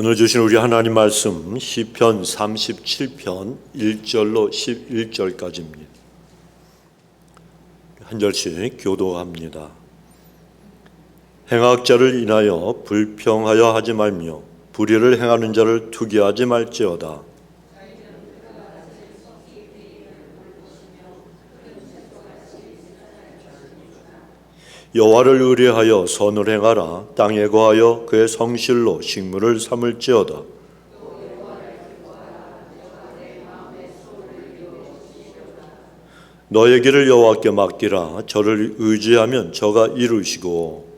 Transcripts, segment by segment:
오늘 주신 우리 하나님 말씀 시편 37편 1절로 11절까지입니다. 한 절씩 교도합니다. 행악자를 인하여 불평하여 하지 말며 불의를 행하는 자를 투기하지 말지어다. 여호와를 의뢰하여 선을 행하라. 땅에 거하여 그의 성실로 식물을 삼을지어다. 너의 길을 여호와께 맡기라. 저를 의지하면 저가 이루시고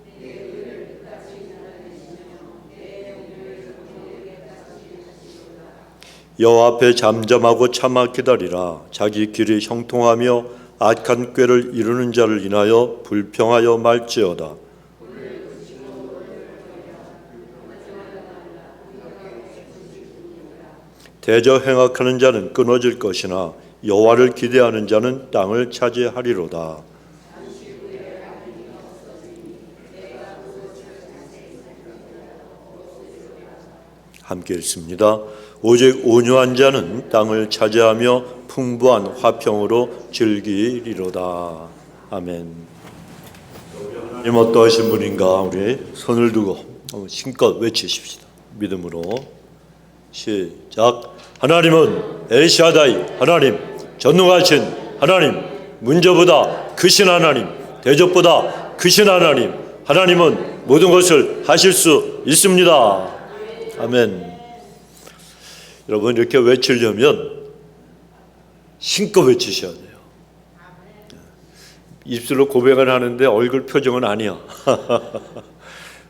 여호와 앞에 잠잠하고 참아 기다리라. 자기 길이 형통하며 악한 꾀를 이루는 자를 인하여 불평하여 말지어다. 대저 행악하는 자는 끊어질 것이나 여호와를 기대하는 자는 땅을 차지하리로다. 함께 읽습니다. 오직 온유한 자는 땅을 차지하며 풍부한 화평으로 즐기리로다. 아멘. 하나님 어떠하신 분인가 우리 손을 두고 힘껏 외치십시다. 믿음으로 시작. 하나님은 엘샤다이 하나님, 전능하신 하나님, 문제보다 크신 하나님, 대적보다 크신 하나님, 하나님은 모든 것을 하실 수 있습니다. 아멘. 여러분 이렇게 외치려면 힘껏 외치셔야 돼요. 입술로 고백을 하는데 얼굴 표정은 아니야.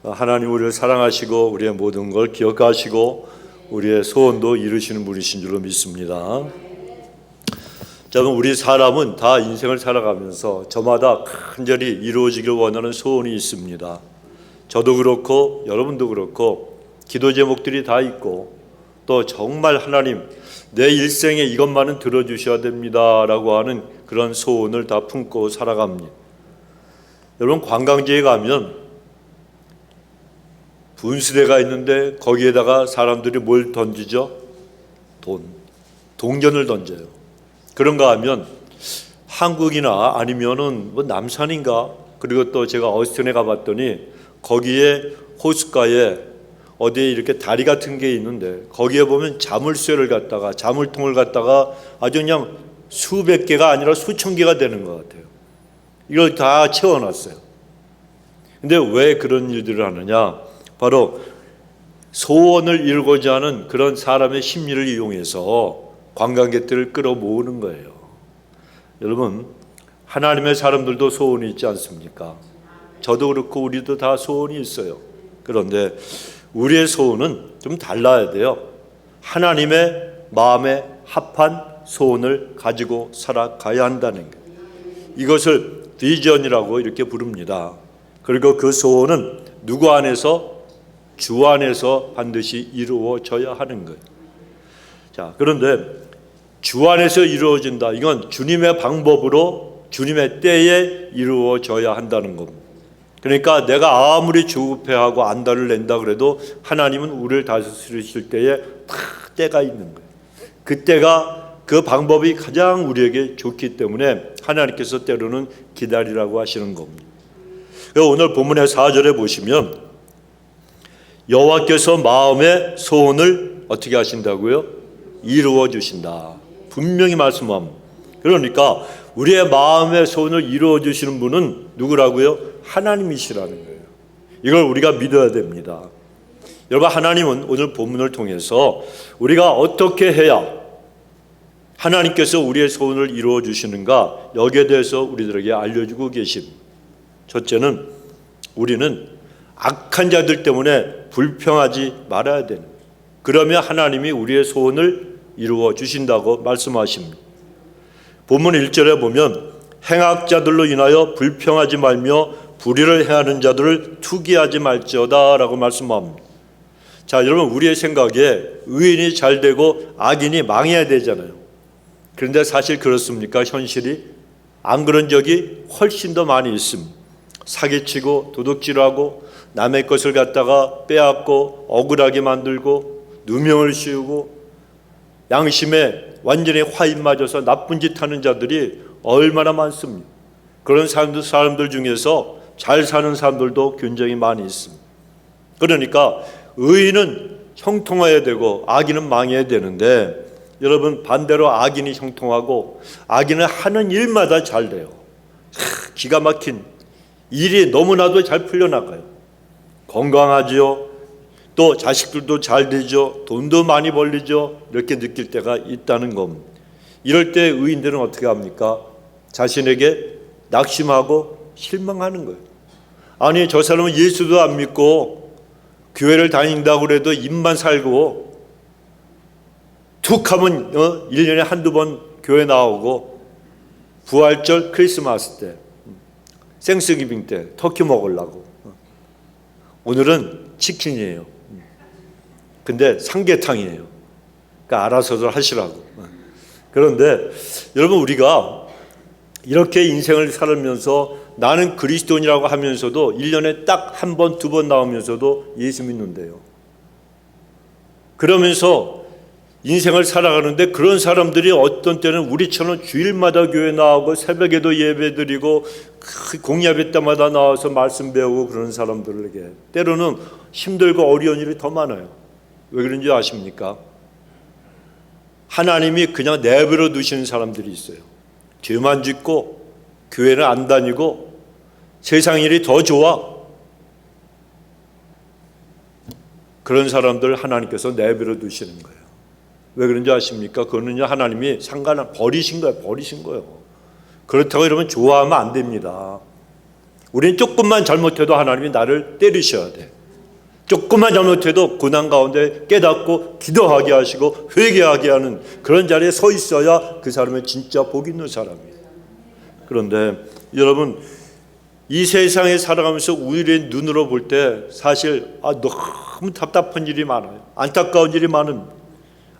하나님 우리를 사랑하시고 우리의 모든 걸 기억하시고 우리의 소원도 이루시는 분이신 줄로 믿습니다. 자, 그럼 우리 사람은 다 인생을 살아가면서 저마다 간절히 이루어지길 원하는 소원이 있습니다. 저도 그렇고 여러분도 그렇고 기도 제목들이 다 있고 또 정말 하나님 내 일생에 이것만은 들어주셔야 됩니다 라고 하는 그런 소원을 다 품고 살아갑니다. 여러분 관광지에 가면 분수대가 있는데 거기에다가 사람들이 뭘 던지죠? 동전을 던져요. 그런가 하면 한국이나 아니면은 뭐 남산인가, 그리고 또 제가 어스틴에 가봤더니 거기에 호숫가에 어디에 이렇게 다리 같은 게 있는데 거기에 보면 자물쇠를 갖다가 자물통을 갖다가 아주 그냥 수백 개가 아니라 수천 개가 되는 것 같아요. 이걸 다 채워놨어요. 근데 왜 그런 일들을 하느냐? 바로 소원을 이루고자 하는 그런 사람의 심리를 이용해서 관광객들을 끌어모으는 거예요. 여러분 하나님의 사람들도 소원이 있지 않습니까? 저도 그렇고 우리도 다 소원이 있어요. 그런데 우리의 소원은 좀 달라야 돼요. 하나님의 마음에 합한 소원을 가지고 살아가야 한다는 거예요. 이것을 비전이라고 이렇게 부릅니다. 그리고 그 소원은 누구 안에서? 주 안에서 반드시 이루어져야 하는 거예요. 자, 그런데 주 안에서 이루어진다. 이건 주님의 방법으로 주님의 때에 이루어져야 한다는 겁니다. 그러니까 내가 아무리 조급해하고 안달을 낸다 그래도 하나님은 우리를 다스리실 때에 다 때가 있는 거예요. 그 때가 그 방법이 가장 우리에게 좋기 때문에 하나님께서 때로는 기다리라고 하시는 겁니다. 오늘 본문의 4절에 보시면 여호와께서 마음의 소원을 어떻게 하신다고요? 이루어 주신다. 분명히 말씀합니다. 그러니까 우리의 마음의 소원을 이루어 주시는 분은 누구라고요? 하나님이시라는 거예요. 이걸 우리가 믿어야 됩니다. 여러분 하나님은 오늘 본문을 통해서 우리가 어떻게 해야 하나님께서 우리의 소원을 이루어 주시는가 여기에 대해서 우리들에게 알려주고 계십니다. 첫째는 우리는 악한 자들 때문에 불평하지 말아야 되는 거예요. 그러면 하나님이 우리의 소원을 이루어 주신다고 말씀하십니다. 본문 1절에 보면 행악자들로 인하여 불평하지 말며 불의를 행하는 자들을 투기하지 말지어다 라고 말씀합니다. 자, 여러분 우리의 생각에 의인이 잘 되고 악인이 망해야 되잖아요. 그런데 사실 그렇습니까? 현실이 안 그런 적이 훨씬 더 많이 있습니다. 사기치고 도둑질하고 남의 것을 갖다가 빼앗고 억울하게 만들고 누명을 씌우고 양심에 완전히 화인 맞아서 나쁜 짓 하는 자들이 얼마나 많습니까? 그런 사람들 중에서 잘 사는 사람들도 굉장히 많이 있습니다. 그러니까 의인은 형통해야 되고 악인은 망해야 되는데, 여러분 반대로 악인이 형통하고 악인은 하는 일마다 잘 돼요. 기가 막힌 일이 너무나도 잘 풀려나가요. 건강하지요. 또 자식들도 잘 되죠. 돈도 많이 벌리죠. 이렇게 느낄 때가 있다는 겁니다. 이럴 때 의인들은 어떻게 합니까? 자신에게 낙심하고 실망하는 거예요. 아니, 저 사람은 예수도 안 믿고 교회를 다닌다고 그래도 입만 살고 툭 하면 1년에 한두 번 교회 나오고 부활절 크리스마스 때 생스기빙 때 터키 먹으려고, 오늘은 치킨이에요. 근데 삼계탕이에요. 그러니까 알아서들 하시라고. 그런데 여러분, 우리가 이렇게 인생을 살면서 나는 그리스도인이라고 하면서도 1년에 딱 한 번, 두 번 나오면서도 예수 믿는데요. 그러면서 인생을 살아가는데 그런 사람들이 어떤 때는 우리처럼 주일마다 교회 나오고 새벽에도 예배드리고 공예배 때마다 나와서 말씀 배우고 그런 사람들에게 때로는 힘들고 어려운 일이 더 많아요. 왜 그런지 아십니까? 하나님이 그냥 내버려 두시는 사람들이 있어요. 죄만 짓고 교회를 안 다니고 세상 일이 더 좋아. 그런 사람들 하나님께서 내버려 두시는 거예요. 왜 그런지 아십니까? 그거는요, 하나님이 버리신 거예요. 그렇다고 여러분 좋아하면 안 됩니다. 우리는 조금만 잘못해도 하나님이 나를 때리셔야 돼. 조금만 잘못해도 고난 가운데 깨닫고 기도하게 하시고 회개하게 하는 그런 자리에 서 있어야 그 사람은 진짜 복 있는 사람이에요. 그런데 여러분, 이 세상에 살아가면서 우리의 눈으로 볼 때 사실 너무 답답한 일이 많아요. 안타까운 일이 많은,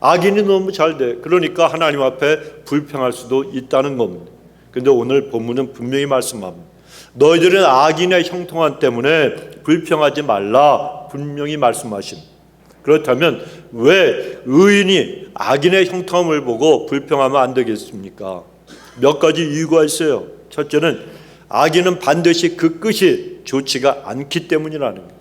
악인이 너무 잘 돼. 그러니까 하나님 앞에 불평할 수도 있다는 겁니다. 그런데 오늘 본문은 분명히 말씀합니다. 너희들은 악인의 형통함 때문에 불평하지 말라 분명히 말씀하십니다. 그렇다면 왜 의인이 악인의 형통함을 보고 불평하면 안 되겠습니까? 몇 가지 이유가 있어요. 첫째는 악인은 반드시 그 끝이 좋지가 않기 때문이라는 거예요.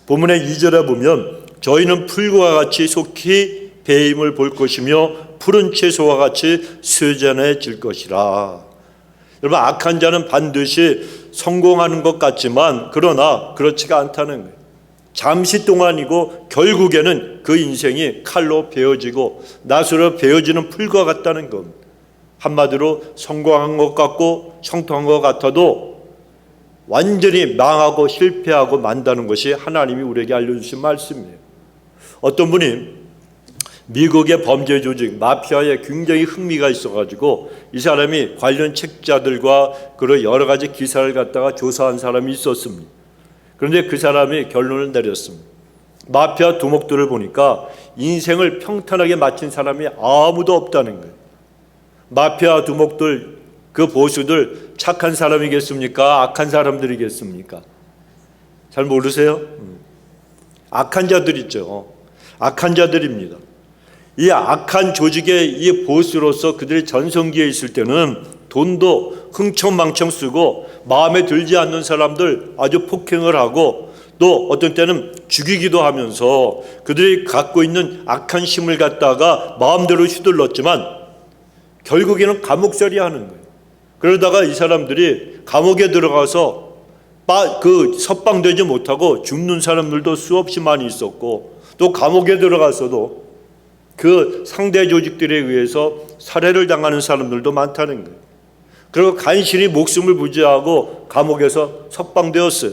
본문의 2절에 보면 저희는 풀과 같이 속히 배임을 볼 것이며 푸른 채소와 같이 쇠잔해질 것이라. 여러분, 악한 자는 반드시 성공하는 것 같지만 그러나 그렇지가 않다는 거예요. 잠시 동안이고 결국에는 그 인생이 칼로 베어지고 낫으로 베어지는 풀과 같다는 겁니다. 한마디로 성공한 것 같고 형통한 것 같아도 완전히 망하고 실패하고 만다는 것이 하나님이 우리에게 알려주신 말씀이에요. 어떤 분이 미국의 범죄 조직 마피아에 굉장히 흥미가 있어가지고 이 사람이 관련 책자들과 그런 여러 가지 기사를 갖다가 조사한 사람이 있었습니다. 그런데 그 사람이 결론을 내렸습니다. 마피아 두목들을 보니까 인생을 평탄하게 마친 사람이 아무도 없다는 거예요. 마피아 두목들, 그 보수들 착한 사람이겠습니까? 악한 사람들이겠습니까? 잘 모르세요? 악한 자들 있죠. 악한 자들입니다. 이 악한 조직의 이 보스로서 그들이 전성기에 있을 때는 돈도 흥청망청 쓰고 마음에 들지 않는 사람들 아주 폭행을 하고 또 어떤 때는 죽이기도 하면서 그들이 갖고 있는 악한 힘을 갖다가 마음대로 휘둘렀지만 결국에는 감옥살이 하는 거예요. 그러다가 이 사람들이 감옥에 들어가서 석방되지 못하고 죽는 사람들도 수없이 많이 있었고 또 감옥에 들어가서도 그 상대 조직들에 의해서 살해를 당하는 사람들도 많다는 거예요. 그리고 간신히 목숨을 부지하고 감옥에서 석방되었어요.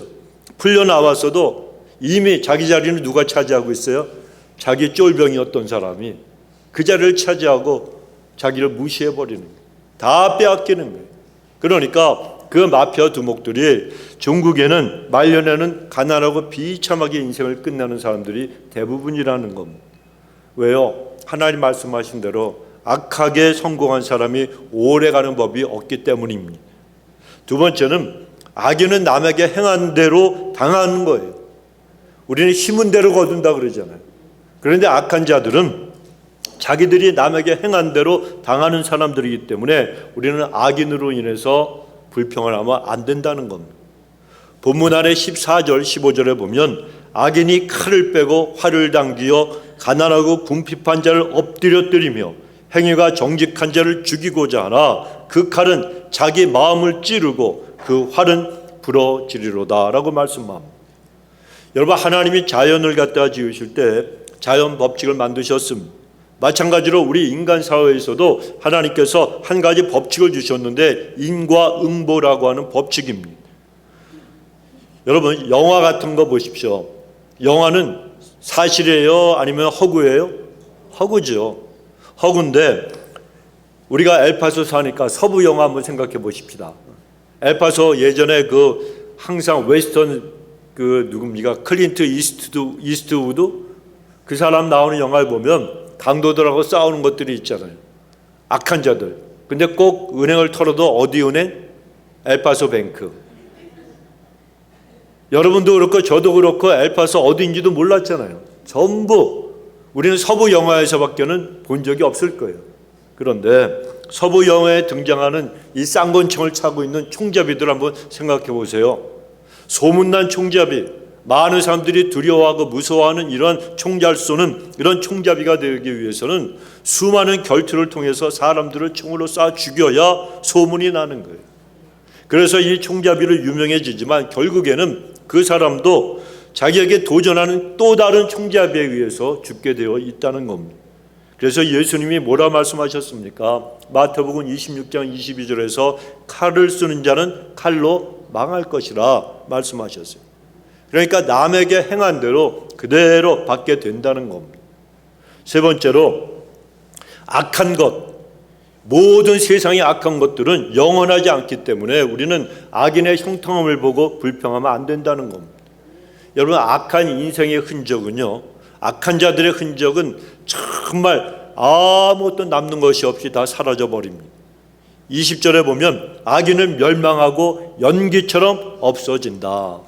풀려나왔어도 이미 자기 자리는 누가 차지하고 있어요? 자기 쫄병이었던 사람이 그 자리를 차지하고 자기를 무시해버리는 거예요. 다 빼앗기는 거예요. 그러니까 그 마피아 두목들이 중국에는 말년에는 가난하고 비참하게 인생을 끝내는 사람들이 대부분이라는 겁니다. 왜요? 하나님 말씀하신 대로 악하게 성공한 사람이 오래가는 법이 없기 때문입니다. 두 번째는 악인은 남에게 행한 대로 당하는 거예요. 우리는 힘은 대로 거둔다 그러잖아요. 그런데 악한 자들은 자기들이 남에게 행한 대로 당하는 사람들이기 때문에 우리는 악인으로 인해서 불평을 하면 안 된다는 겁니다. 본문 안에 14절 15절에 보면 악인이 칼을 빼고 활을 당기어 가난하고 궁핍한 자를 엎드려 때리며 행위가 정직한 자를 죽이고자 하나 그 칼은 자기 마음을 찌르고 그 활은 부러지리로다 라고 말씀합니다. 여러분, 하나님이 자연을 갖다 지으실 때 자연 법칙을 만드셨습니다. 마찬가지로 우리 인간 사회에서도 하나님께서 한 가지 법칙을 주셨는데 인과응보라고 하는 법칙입니다. 여러분, 영화 같은 거 보십시오. 영화는 사실이에요? 아니면 허구예요? 허구죠. 허구인데 우리가 엘파소 사니까 서부 영화 한번 생각해 보십시다. 엘파소 예전에 그 항상 웨스턴 그 누굽니까? 클린트 이스트우드 그 사람 나오는 영화를 보면 강도들하고 싸우는 것들이 있잖아요. 악한 자들. 근데 꼭 은행을 털어도 어디 은행? 엘파소 뱅크. 여러분도 그렇고 저도 그렇고 엘파소 어디인지도 몰랐잖아요. 전부 우리는 서부 영화에서밖에는 본 적이 없을 거예요. 그런데 서부 영화에 등장하는 이 쌍권총을 차고 있는 총잡이들 한번 생각해 보세요. 소문난 총잡이, 많은 사람들이 두려워하고 무서워하는 이런 총잘 쏘는 이런 총잡이가 되기 위해서는 수많은 결투를 통해서 사람들을 총으로 쏴 죽여야 소문이 나는 거예요. 그래서 이 총잡이로 유명해지지만 결국에는 그 사람도 자기에게 도전하는 또 다른 총잡이에 의해서 죽게 되어 있다는 겁니다. 그래서 예수님이 뭐라 말씀하셨습니까? 마태복음 26장 22절에서 칼을 쓰는 자는 칼로 망할 것이라 말씀하셨어요. 그러니까 남에게 행한 대로 그대로 받게 된다는 겁니다. 세 번째로 악한 것, 모든 세상의 악한 것들은 영원하지 않기 때문에 우리는 악인의 형통함을 보고 불평하면 안 된다는 겁니다. 여러분, 악한 인생의 흔적은요, 악한 자들의 흔적은 정말 아무것도 남는 것이 없이 다 사라져 버립니다. 20절에 보면 악인은 멸망하고 연기처럼 없어진다.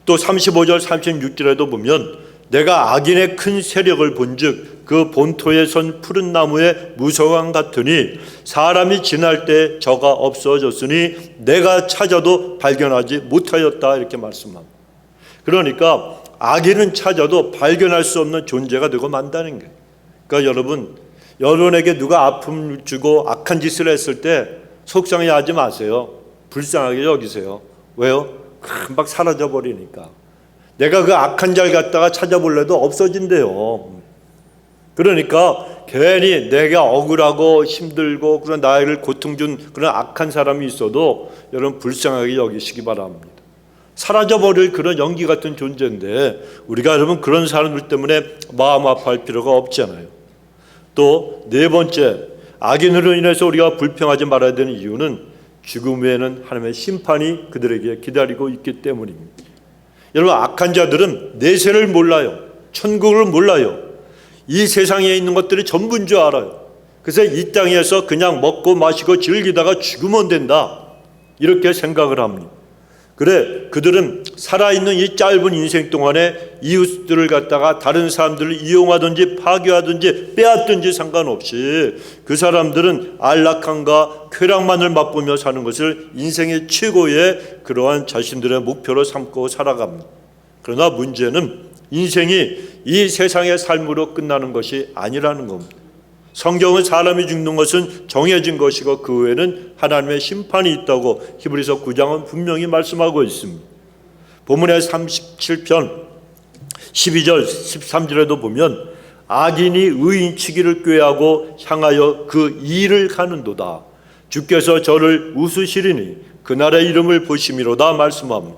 또 35절 36절에도 보면 내가 악인의 큰 세력을 본즉 그 본토에 선 푸른 나무의 무성함 같으니 사람이 지날 때 저가 없어졌으니 내가 찾아도 발견하지 못하였다 이렇게 말씀합니다. 그러니까 악인은 찾아도 발견할 수 없는 존재가 되고 만다는 거예요. 그러니까 여러분에게 누가 아픔을 주고 악한 짓을 했을 때 속상해하지 마세요. 불쌍하게 여기세요. 왜요? 금방 사라져 버리니까. 내가 그 악한 자를 갖다가 찾아볼래도 없어진대요. 그러니까 괜히 내가 억울하고 힘들고 그런 나를 고통 준 그런 악한 사람이 있어도 여러분 불쌍하게 여기시기 바랍니다. 사라져 버릴 그런 연기 같은 존재인데 우리가 여러분 그런 사람들 때문에 마음 아파할 필요가 없잖아요. 또 네 번째, 악인으로 인해서 우리가 불평하지 말아야 되는 이유는 죽음 후에는 하나님의 심판이 그들에게 기다리고 있기 때문입니다. 여러분, 악한 자들은 내세를 몰라요. 천국을 몰라요. 이 세상에 있는 것들이 전부인 줄 알아요. 그래서 이 땅에서 그냥 먹고 마시고 즐기다가 죽으면 된다 이렇게 생각을 합니다. 그래, 그들은 살아있는 이 짧은 인생 동안에 이웃들을 갖다가 다른 사람들을 이용하든지 파괴하든지 빼앗든지 상관없이 그 사람들은 안락함과 쾌락만을 맛보며 사는 것을 인생의 최고의 그러한 자신들의 목표로 삼고 살아갑니다. 그러나 문제는 인생이 이 세상의 삶으로 끝나는 것이 아니라는 겁니다. 성경은 사람이 죽는 것은 정해진 것이고 그 외에는 하나님의 심판이 있다고 히브리서 9장은 분명히 말씀하고 있습니다. 본문의 37편 12절 13절에도 보면 악인이 의인치기를 꾀하고 향하여 그 일을 가는도다. 주께서 저를 웃으시리니 그날의 이름을 보심이로다 말씀합니다.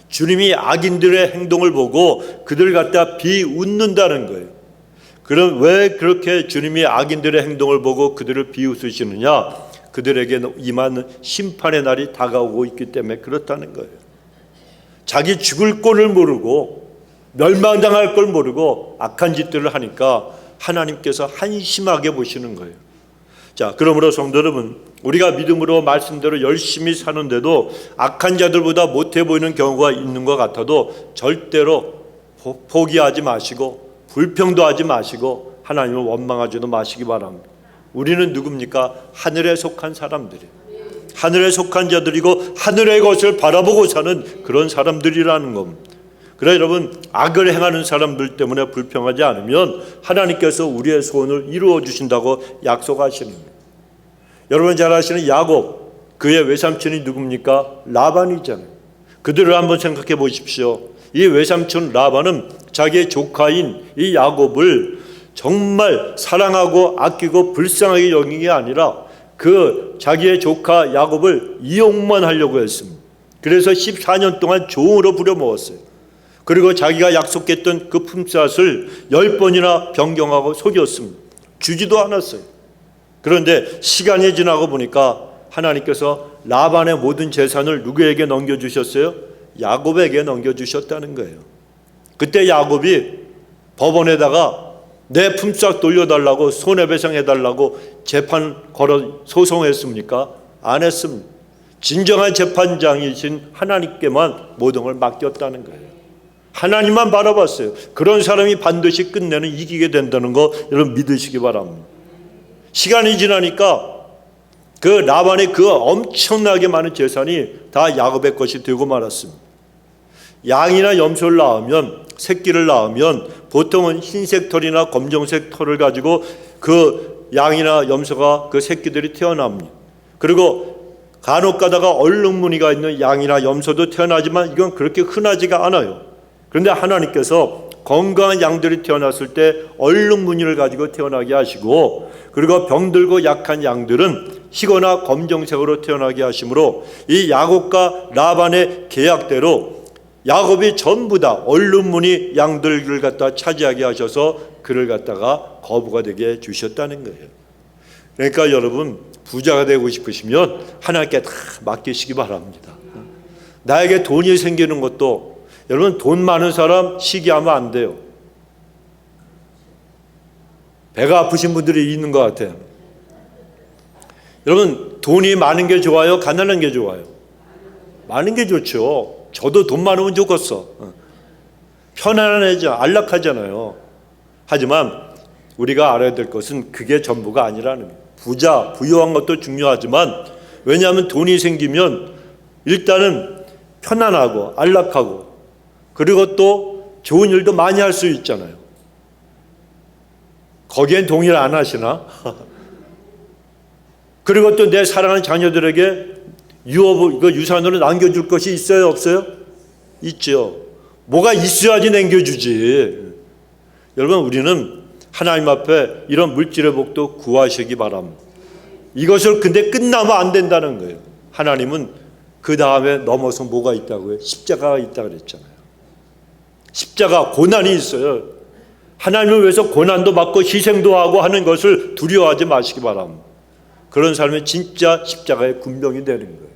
주님이 악인들의 행동을 보고 그들을 갖다 비웃는다는 거예요. 그럼 왜 그렇게 주님이 악인들의 행동을 보고 그들을 비웃으시느냐? 그들에게 임하는 심판의 날이 다가오고 있기 때문에 그렇다는 거예요. 자기 죽을 꼴을 모르고 멸망당할 걸 모르고 악한 짓들을 하니까 하나님께서 한심하게 보시는 거예요. 자, 그러므로 성도 여러분, 우리가 믿음으로 말씀대로 열심히 사는데도 악한 자들보다 못해 보이는 경우가 있는 것 같아도 절대로 포기하지 마시고 불평도 하지 마시고 하나님을 원망하지도 마시기 바랍니다. 우리는 누굽니까? 하늘에 속한 사람들이에요. 하늘에 속한 자들이고 하늘의 것을 바라보고 사는 그런 사람들이라는 겁니다. 그래 여러분, 악을 행하는 사람들 때문에 불평하지 않으면 하나님께서 우리의 소원을 이루어 주신다고 약속하시는 거예요. 여러분 잘 아시는 야곱, 그의 외삼촌이 누굽니까? 라반이잖아요. 그들을 한번 생각해 보십시오. 이 외삼촌 라반은 자기의 조카인 이 야곱을 정말 사랑하고 아끼고 불쌍하게 여긴 게 아니라 그 자기의 조카 야곱을 이용만 하려고 했습니다. 그래서 14년 동안 종으로 부려먹었어요. 그리고 자기가 약속했던 그 품삯을 10번이나 변경하고 속였습니다. 주지도 않았어요. 그런데 시간이 지나고 보니까 하나님께서 라반의 모든 재산을 누구에게 넘겨주셨어요? 야곱에게 넘겨주셨다는 거예요. 그때 야곱이 법원에다가 내 품삯 돌려달라고 손해배상해달라고 재판 걸어 소송했습니까? 안 했습니다. 진정한 재판장이신 하나님께만 모든 걸 맡겼다는 거예요. 하나님만 바라봤어요. 그런 사람이 반드시 끝내는 이기게 된다는 거 여러분 믿으시기 바랍니다. 시간이 지나니까 그 라반의 그 엄청나게 많은 재산이 다 야곱의 것이 되고 말았습니다. 양이나 염소를 낳으면, 새끼를 낳으면 보통은 흰색 털이나 검정색 털을 가지고 그 양이나 염소가 그 새끼들이 태어납니다. 그리고 간혹 가다가 얼룩무늬가 있는 양이나 염소도 태어나지만 이건 그렇게 흔하지가 않아요. 그런데 하나님께서 건강한 양들이 태어났을 때 얼룩무늬를 가지고 태어나게 하시고, 그리고 병들고 약한 양들은 희거나 검정색으로 태어나게 하시므로 이 야곱과 라반의 계약대로 야곱이 전부 다 얼룩무늬 양들을 갖다 차지하게 하셔서 그를 갖다가 거부가 되게 주셨다는 거예요. 그러니까 여러분, 부자가 되고 싶으시면 하나님께 다 맡기시기 바랍니다. 나에게 돈이 생기는 것도, 여러분 돈 많은 사람 시기하면 안 돼요. 배가 아프신 분들이 있는 것 같아요. 여러분, 돈이 많은 게 좋아요? 가난한 게 좋아요? 많은 게 좋죠. 저도 돈 많으면 좋겠어. 편안하죠. 안락하잖아요. 하지만 우리가 알아야 될 것은 그게 전부가 아니라는 거예요. 부유한 것도 중요하지만, 왜냐하면 돈이 생기면 일단은 편안하고 안락하고, 그리고 또 좋은 일도 많이 할 수 있잖아요. 거기엔 동의를 안 하시나? 그리고 또 내 사랑하는 자녀들에게 유산으로 남겨줄 것이 있어요, 없어요? 있죠. 뭐가 있어야지 남겨주지. 여러분, 우리는 하나님 앞에 이런 물질의 복도 구하시기 바랍니다. 이것을 근데 끝나면 안 된다는 거예요. 하나님은 그 다음에 넘어서 뭐가 있다고요? 십자가가 있다고 그랬잖아요. 십자가, 고난이 있어요. 하나님을 위해서 고난도 받고 희생도 하고 하는 것을 두려워하지 마시기 바랍니다. 그런 사람이 진짜 십자가의 군병이 되는 거예요.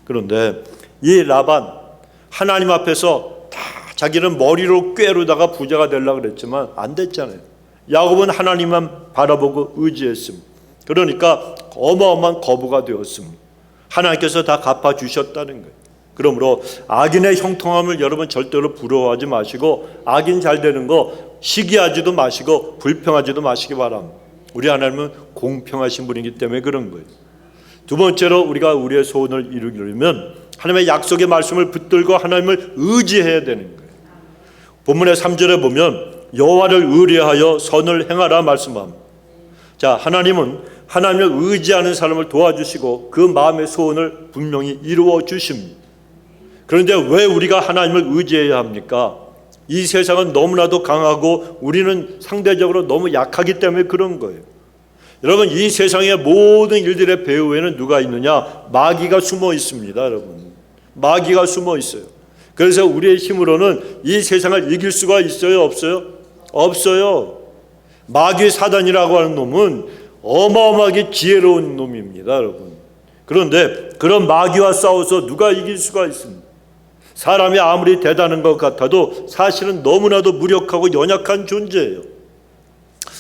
그런데 이 라반, 하나님 앞에서 다 자기는 머리로 꾀로다가 부자가 되려고 그랬지만 안 됐잖아요. 야곱은 하나님만 바라보고 의지했습니다. 그러니까 어마어마한 거부가 되었습니다. 하나님께서 다 갚아주셨다는 거예요. 그러므로 악인의 형통함을 여러분 절대로 부러워하지 마시고, 악인 잘 되는 거 시기하지도 마시고 불평하지도 마시기 바랍니다. 우리 하나님은 공평하신 분이기 때문에 그런 거예요. 두 번째로, 우리가 우리의 소원을 이루려면 하나님의 약속의 말씀을 붙들고 하나님을 의지해야 되는 거예요. 본문의 3절에 보면 여호와를 의뢰하여 선을 행하라 말씀합니다. 자, 하나님은 하나님을 의지하는 사람을 도와주시고 그 마음의 소원을 분명히 이루어 주십니다. 그런데 왜 우리가 하나님을 의지해야 합니까? 이 세상은 너무나도 강하고 우리는 상대적으로 너무 약하기 때문에 그런 거예요. 여러분, 이 세상의 모든 일들의 배후에는 누가 있느냐? 마귀가 숨어 있습니다. 여러분, 마귀가 숨어 있어요. 그래서 우리의 힘으로는 이 세상을 이길 수가 있어요, 없어요? 없어요. 마귀 사단이라고 하는 놈은 어마어마하게 지혜로운 놈입니다, 여러분. 그런데 그런 마귀와 싸워서 누가 이길 수가 있습니다. 사람이 아무리 대단한 것 같아도 사실은 너무나도 무력하고 연약한 존재예요.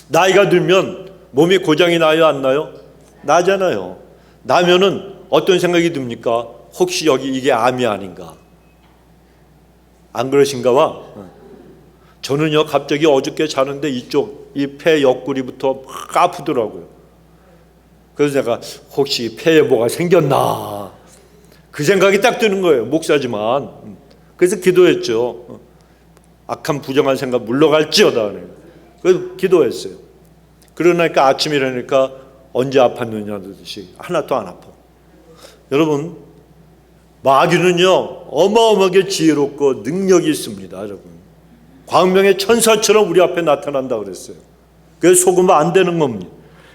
나이가 들면 몸이 고장이 나요, 안 나요? 나잖아요. 나면은 어떤 생각이 듭니까? 혹시 여기 이게 암이 아닌가? 안 그러신가 봐. 저는요 갑자기 어저께 자는데 이쪽 이 폐 옆구리부터 막 아프더라고요. 그래서 제가 혹시 폐에 뭐가 생겼나 그 생각이 딱 드는 거예요. 목사지만. 그래서 기도했죠. 악한 부정한 생각 물러갈지어다. 그래서 기도했어요. 그러니까 아침에 일어나니까 언제 아팠느냐 듯이 하나도 안 아파. 여러분, 마귀는요 어마어마하게 지혜롭고 능력이 있습니다. 여러분, 광명의 천사처럼 우리 앞에 나타난다 그랬어요. 그래서 속으면 안 되는 겁니다.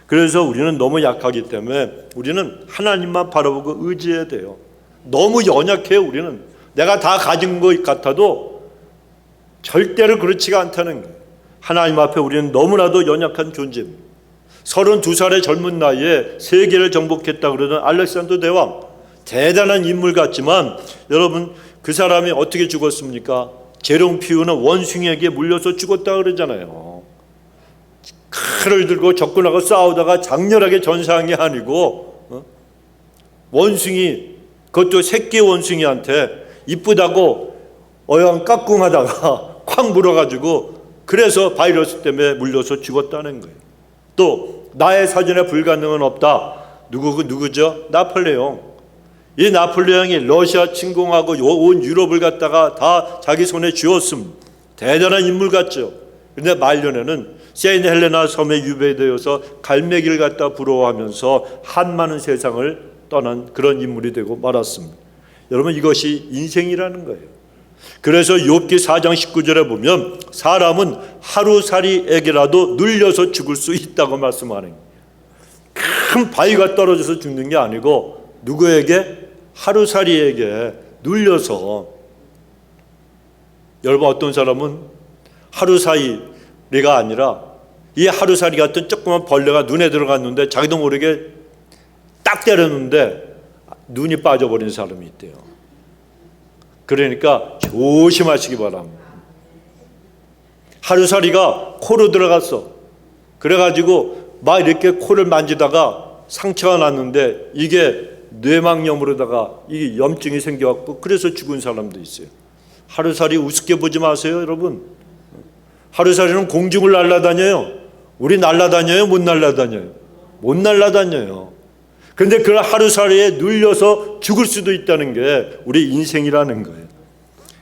그래서 우리는 너무 약하기 때문에 우리는 하나님만 바라보고 의지해야 돼요. 너무 연약해요. 우리는 내가 다 가진 것 같아도 절대로 그렇지가 않다는 거예요. 하나님 앞에 우리는 너무나도 연약한 존재입니다. 32살의 젊은 나이에 세계를 정복했다 그러던 알렉산더 대왕, 대단한 인물 같지만 여러분, 그 사람이 어떻게 죽었습니까? 재롱 피우는 원숭이에게 물려서 죽었다 그러잖아요. 칼을 들고 적군하고 싸우다가 장렬하게 전사한 게 아니고 원숭이, 그것도 새끼 원숭이한테 이쁘다고 어영 깍꿍하다가 콱 물어가지고 그래서 바이러스 때문에 물려서 죽었다는 거예요. 또 나의 사전에 불가능은 없다. 누구죠? 나폴레옹. 이 나폴레옹이 러시아 침공하고 온 유럽을 갖다가 다 자기 손에 쥐었습니다. 대단한 인물 같죠. 그런데 말년에는 세인트 헬레나 섬에 유배되어서 갈매기를 갖다 부러워하면서 한많은 세상을 떠난 그런 인물이 되고 말았습니다. 여러분, 이것이 인생이라는 거예요. 그래서 욥기 4장 19절에 보면 사람은 하루살이에게라도 눌려서 죽을 수 있다고 말씀하는 거예요. 큰 바위가 떨어져서 죽는 게 아니고 누구에게? 하루살이에게 눌려서. 여러분, 어떤 사람은 하루살이가 아니라 이 하루살이 같은 조그만 벌레가 눈에 들어갔는데 자기도 모르게 딱 때렸는데 눈이 빠져버린 사람이 있대요. 그러니까 조심하시기 바랍니다. 하루살이가 코로 들어갔어. 그래가지고 막 이렇게 코를 만지다가 상처가 났는데 이게 뇌막염으로다가 이 염증이 생겨갖고 그래서 죽은 사람도 있어요. 하루살이 우습게 보지 마세요, 여러분. 하루살이는 공중을 날아다녀요. 우리 날아다녀요? 못 날아다녀요? 못 날아다녀요. 그런데 그 하루살이에 눌려서 죽을 수도 있다는 게 우리 인생이라는 거예요.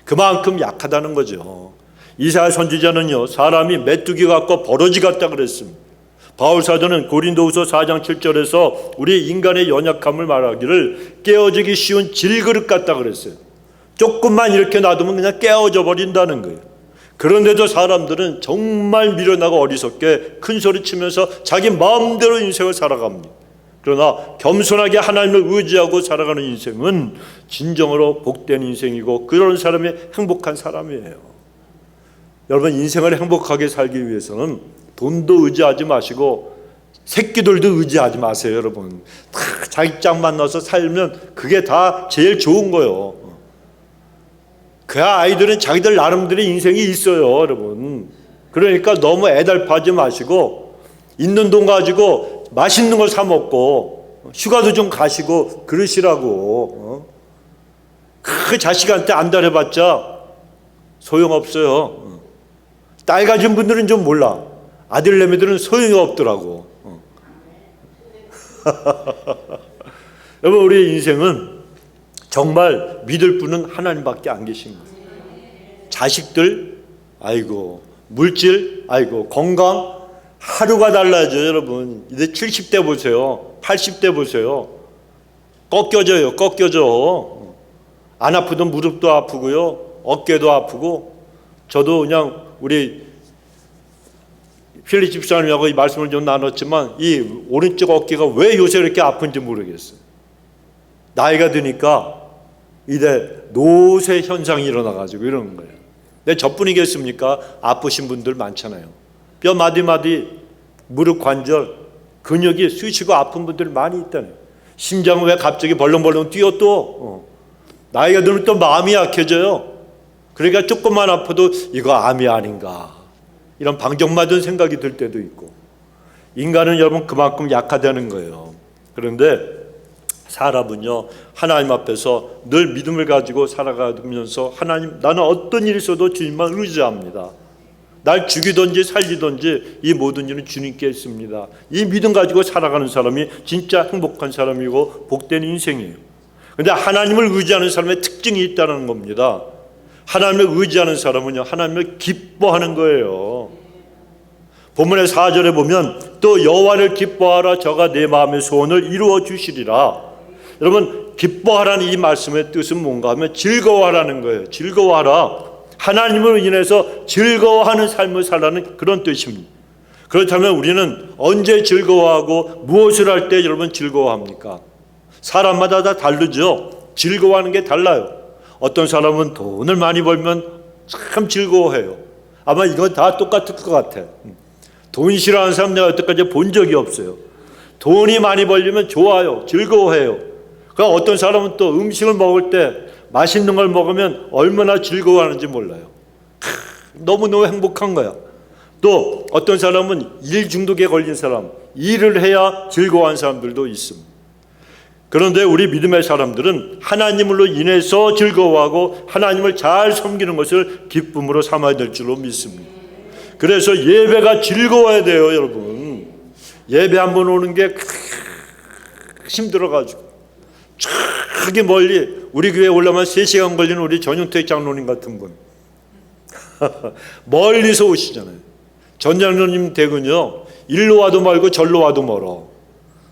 그만큼 약하다는 거죠. 이사야 선지자는요, 사람이 메뚜기 같고 버러지 같다 그랬습니다. 바울사도는 고린도후서 4장 7절에서 우리 인간의 연약함을 말하기를 깨어지기 쉬운 질그릇 같다 그랬어요. 조금만 이렇게 놔두면 그냥 깨어져 버린다는 거예요. 그런데도 사람들은 정말 미련하고 어리석게 큰 소리 치면서 자기 마음대로 인생을 살아갑니다. 그러나 겸손하게 하나님을 의지하고 살아가는 인생은 진정으로 복된 인생이고 그런 사람이 행복한 사람이에요. 여러분, 인생을 행복하게 살기 위해서는 돈도 의지하지 마시고 새끼들도 의지하지 마세요. 여러분, 다 자기 짝 만나서 살면 그게 다 제일 좋은 거예요. 그 아이들은 자기들 나름대로 인생이 있어요, 여러분. 그러니까 너무 애달파지 마시고 있는 돈 가지고 맛있는 걸 사 먹고 휴가도 좀 가시고 그러시라고. 그 자식한테 안달해봤자 소용없어요. 딸 가진 분들은 좀 몰라. 아들내미들은 소용이 없더라고. 여러분, 우리의 인생은 정말 믿을 분은 하나님밖에 안 계신 거예요. 자식들, 아이고, 물질, 아이고, 건강, 하루가 달라져요. 여러분, 이제 70대 보세요. 80대 보세요. 꺾여져요. 꺾여져. 안 아프던 무릎도 아프고요, 어깨도 아프고. 저도 그냥 우리 필립 집사님하고 이 말씀을 좀 나눴지만 이 오른쪽 어깨가 왜 요새 이렇게 아픈지 모르겠어요. 나이가 드니까 이제 노쇠 현상이 일어나가지고 이러는 거예요. 근데 저뿐이겠습니까? 아프신 분들 많잖아요. 뼈 마디마디, 무릎 관절, 근육이 쑤시고 아픈 분들 많이 있다네요. 심장은 왜 갑자기 벌렁벌렁 뛰어 또? 나이가 들면 또 마음이 약해져요. 그러니까 조금만 아파도 이거 암이 아닌가, 이런 방정맞은 생각이 들 때도 있고. 인간은 여러분 그만큼 약하다는 거예요. 그런데 사람은요, 하나님 앞에서 늘 믿음을 가지고 살아가면서 하나님, 나는 어떤 일이 있어도 주님만 의지합니다. 날 죽이든지 살리든지 이 모든 일은 주님께 있습니다. 이 믿음 가지고 살아가는 사람이 진짜 행복한 사람이고 복된 인생이에요. 그런데 하나님을 의지하는 사람의 특징이 있다는 겁니다. 하나님을 의지하는 사람은요, 하나님을 기뻐하는 거예요. 본문의 4절에 보면 또 여호와를 기뻐하라, 저가 내 마음의 소원을 이루어 주시리라. 여러분, 기뻐하라는 이 말씀의 뜻은 뭔가 하면 즐거워하라는 거예요. 즐거워하라. 하나님으로 인해서 즐거워하는 삶을 살라는 그런 뜻입니다. 그렇다면 우리는 언제 즐거워하고 무엇을 할 때 여러분 즐거워합니까? 사람마다 다 다르죠. 즐거워하는 게 달라요. 어떤 사람은 돈을 많이 벌면 참 즐거워해요. 아마 이건 다 똑같을 것 같아. 돈 싫어하는 사람 내가 여태까지 본 적이 없어요. 돈이 많이 벌리면 좋아요. 즐거워해요. 그러니까 어떤 사람은 또 음식을 먹을 때 맛있는 걸 먹으면 얼마나 즐거워하는지 몰라요. 너무너무 행복한 거야. 또 어떤 사람은 일 중독에 걸린 사람, 일을 해야 즐거워하는 사람들도 있습니다. 그런데 우리 믿음의 사람들은 하나님으로 인해서 즐거워하고 하나님을 잘 섬기는 것을 기쁨으로 삼아야 될 줄로 믿습니다. 그래서 예배가 즐거워야 돼요, 여러분. 예배 한번 오는 게 힘들어가지고 저기 멀리 우리 교회에 올라면 3시간 걸리는 우리 전용택 장로님 같은 분 멀리서 오시잖아요. 전 장로님 댁은요, 일로 와도 멀고 절로 와도 멀어.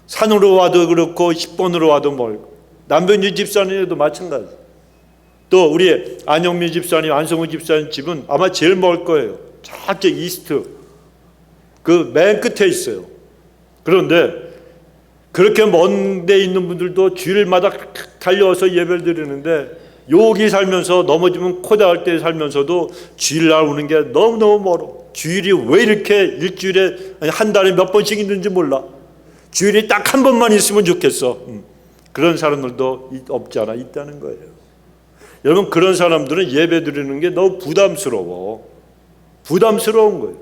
산으로 와도 그렇고 10번으로 와도 멀고. 남변주 집사님도 마찬가지. 또 우리 안영미 집사님, 안성우 집사님 집은 아마 제일 멀 거예요. 저쪽 이스트 그 맨 끝에 있어요. 그런데 그렇게 먼 데 있는 분들도 주일마다 달려와서 예배를 드리는데, 여기 살면서 넘어지면 코 닿을 때 살면서도 주일날 오는 게 너무너무 멀어. 주일이 왜 이렇게 일주일에 한 달에 몇 번씩 있는지 몰라. 주일이 딱 한 번만 있으면 좋겠어. 그런 사람들도 없지 않아 있다는 거예요. 여러분, 그런 사람들은 예배 드리는 게 너무 부담스러운 거예요.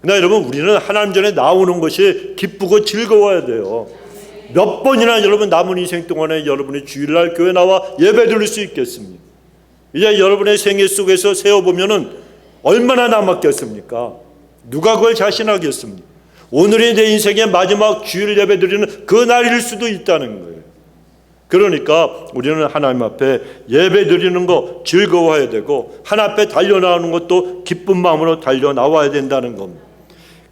그러나 여러분, 우리는 하나님 전에 나오는 것이 기쁘고 즐거워야 돼요. 몇 번이나 여러분 남은 인생 동안에 여러분이 주일날 교회 나와 예배 드릴 수 있겠습니까? 이제 여러분의 생애 속에서 세어보면은 얼마나 남았겠습니까? 누가 그걸 자신하겠습니까? 오늘이 내 인생의 마지막 주일 예배 드리는 그 날일 수도 있다는 거예요. 그러니까 우리는 하나님 앞에 예배 드리는 거 즐거워해야 되고, 하나님 앞에 달려나오는 것도 기쁜 마음으로 달려나와야 된다는 겁니다.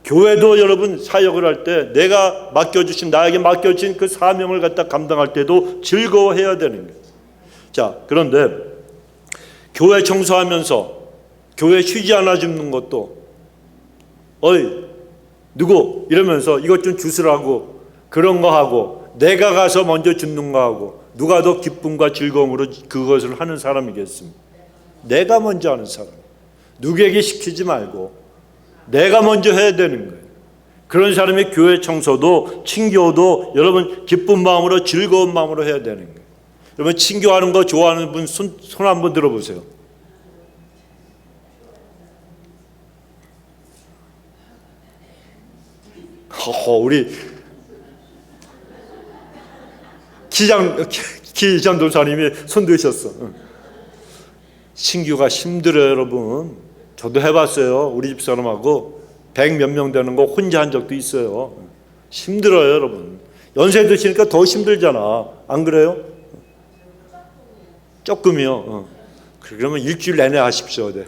교회도 여러분 사역을 할 때 내가 맡겨주신, 나에게 맡겨진 그 사명을 갖다 감당할 때도 즐거워해야 되는 거예요. 자, 그런데 교회 청소하면서 교회 휴지 하나 줍는 것도 어이 누구 이러면서 이것 좀 주스라고 그런 거 하고, 내가 가서 먼저 줍는 거 하고, 누가 더 기쁨과 즐거움으로 그것을 하는 사람이겠습니까? 내가 먼저 하는 사람. 누구에게 시키지 말고 내가 먼저 해야 되는 거예요. 그런 사람이 교회 청소도 친교도 여러분 기쁜 마음으로 즐거운 마음으로 해야 되는 거예요. 여러분, 친교하는 거 좋아하는 분 손 한번 들어보세요. 우리 기장 도사님이 손 드셨어. 친교가 힘들어요, 여러분. 저도 해봤어요. 우리 집 사람하고 100 몇 명 되는 거 혼자 한 적도 있어요. 힘들어요, 여러분. 연세 드시니까 더 힘들잖아. 안 그래요? 조금이요. 그러면 일주일 내내 하십시오. 네.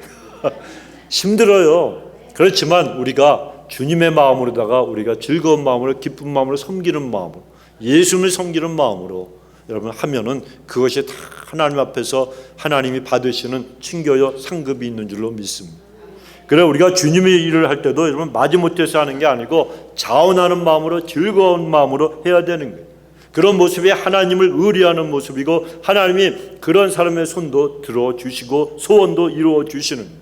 힘들어요. 그렇지만 우리가 주님의 마음으로다가 우리가 즐거운 마음으로, 기쁜 마음으로, 섬기는 마음으로, 예수님을 섬기는 마음으로 여러분 하면은 그것이 다 하나님 앞에서 하나님이 받으시는 친교요 상급이 있는 줄로 믿습니다. 그래, 우리가 주님의 일을 할 때도 여러분 마지못해서 하는 게 아니고 자원하는 마음으로, 즐거운 마음으로 해야 되는 거예요. 그런 모습이 하나님을 의뢰하는 모습이고, 하나님이 그런 사람의 손도 들어주시고 소원도 이루어주시는 거예요.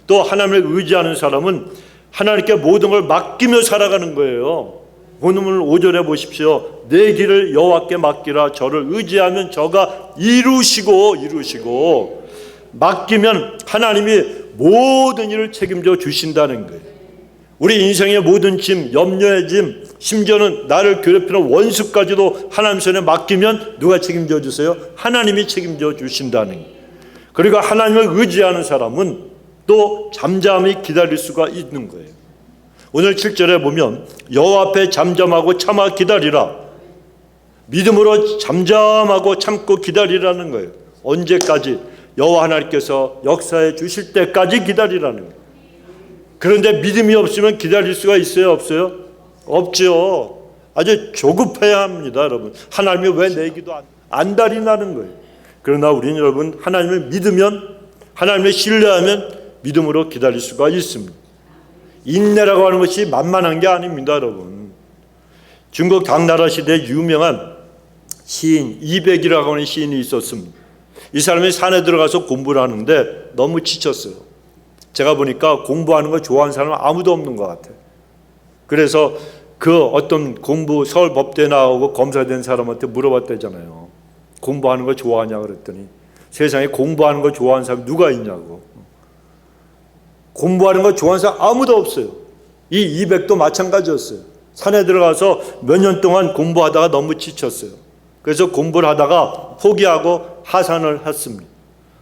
또 하나님을 의지하는 사람은 하나님께 모든 걸 맡기며 살아가는 거예요. 본문 5절에 보십시오. 내 길을 여호와께 맡기라. 저를 의지하면 저가 이루시고 맡기면 하나님이 모든 일을 책임져 주신다는 거예요. 우리 인생의 모든 짐, 염려의 짐, 심지어는 나를 괴롭히는 원수까지도 하나님 손에 맡기면 누가 책임져 주세요? 하나님이 책임져 주신다는 거예요. 그리고 하나님을 의지하는 사람은 또 잠잠히 기다릴 수가 있는 거예요. 오늘 7절에 보면 여호와 앞에 잠잠하고 참아 기다리라. 믿음으로 잠잠하고 참고 기다리라는 거예요. 언제까지? 여호와 하나님께서 역사해 주실 때까지 기다리라는 거예요. 그런데 믿음이 없으면 기다릴 수가 있어요, 없어요? 없죠. 아주 조급해야 합니다, 여러분. 하나님이 왜 내 기도 안 달이나는 거예요. 그러나 우리는 여러분 하나님을 믿으면, 하나님을 신뢰하면 믿음으로 기다릴 수가 있습니다. 인내라고 하는 것이 만만한 게 아닙니다, 여러분. 중국 당나라 시대에 유명한 시인 이백이라고 하는 시인이 있었습니다. 이 사람이 산에 들어가서 공부를 하는데 너무 지쳤어요. 제가 보니까 공부하는 거 좋아하는 사람은 아무도 없는 것 같아요. 그래서 그 어떤 공부 서울 법대 나오고 검사된 사람한테 물어봤대잖아요. 공부하는 거 좋아하냐 그랬더니 세상에 공부하는 거 좋아하는 사람이 누가 있냐고. 공부하는 거 좋아하는 사람 아무도 없어요. 이 이백도 마찬가지였어요. 산에 들어가서 몇 년 동안 공부하다가 너무 지쳤어요. 그래서 공부를 하다가 포기하고 하산을 했습니다.